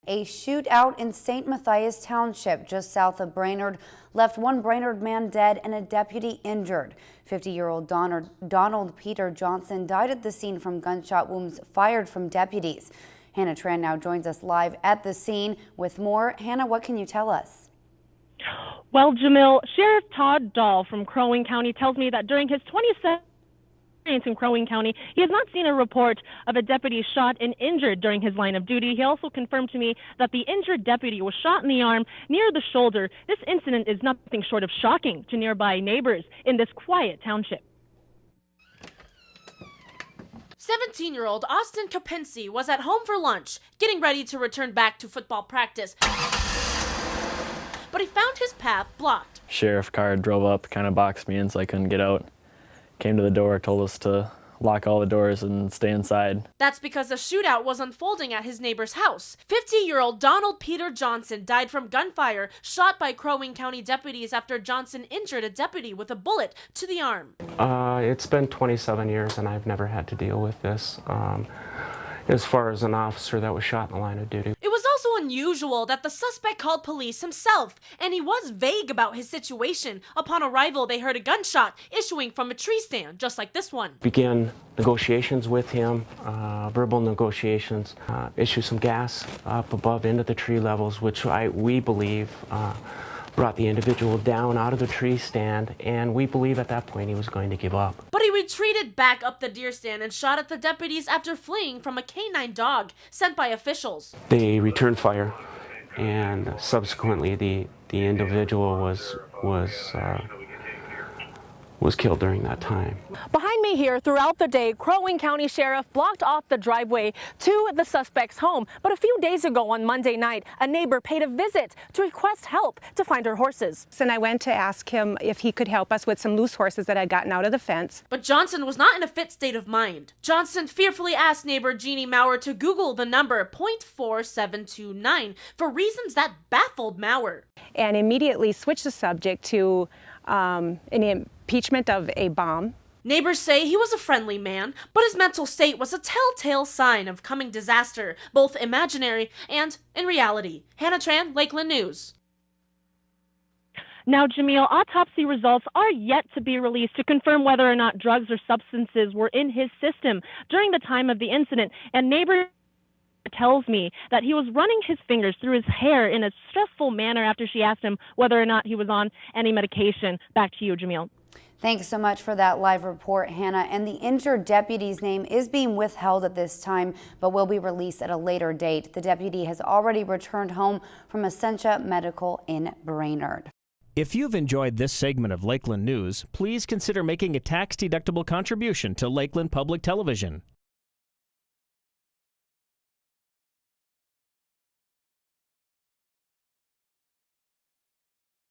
A shootout in St. Mathias Township, just south of Brainerd, left one Brainerd man dead and a deputy injured. 50-year-old Donald Peter Johnson died at the scene from gunshot wounds fired from deputies. Hannah Tran now joins us live at the scene with more. Hannah, what can you tell us? Well, Jamil, Sheriff Todd Dahl from Crow Wing County tells me that during his 27 in Crow Wing County, he has not seen a report of a deputy shot and injured during his line of duty. He also confirmed to me that the injured deputy was shot in the arm near the shoulder. This incident is nothing short of shocking to nearby neighbors in this quiet township. 17-year-old Austin Kapinski was at home for lunch, getting ready to return back to football practice. But he found his path blocked. Sheriff car drove up, kind of boxed me in so I couldn't get out. Came to the door, told us to lock all the doors and stay inside. That's because a shootout was unfolding at his neighbor's house. 50-year-old Donald Peter Johnson died from gunfire shot by Crow Wing County deputies after Johnson injured a deputy with a bullet to the arm. It's been 27 years and I've never had to deal with this as far as an officer that was shot in the line of duty. It was also unusual that the suspect called police himself, and he was vague about his situation. Upon arrival, they heard a gunshot issuing from a tree stand, just like this one. Began negotiations with him, verbal negotiations, issue some gas up above into the tree levels, which we believe brought the individual down out of the tree stand, and we believe at that point he was going to give up. But he retreated back up the deer stand and shot at the deputies after fleeing from a canine dog sent by officials. They returned fire, and subsequently the individual was killed during that time. Behind me here, throughout the day, Crow Wing County Sheriff blocked off the driveway to the suspect's home. But a few days ago on Monday night, a neighbor paid a visit to request help to find her horses. And I went to ask him if he could help us with some loose horses that had gotten out of the fence. But Johnson was not in a fit state of mind. Johnson fearfully asked neighbor Jeannie Maurer to Google the number .4729 for reasons that baffled Maurer. And immediately switched the subject to an impeachment of a bomb. Neighbors say he was a friendly man, but his mental state was a telltale sign of coming disaster, both imaginary and in reality. Hannah Tran, Lakeland News. Now, Jamil, autopsy results are yet to be released to confirm whether or not drugs or substances were in his system during the time of the incident. And neighbor tells me that he was running his fingers through his hair in a stressful manner after she asked him whether or not he was on any medication. Back to you, Jamil. Thanks so much for that live report, Hannah. And the injured deputy's name is being withheld at this time, but will be released at a later date. The deputy has already returned home from Essentia Medical in Brainerd. If you've enjoyed this segment of Lakeland News, please consider making a tax-deductible contribution to Lakeland Public Television.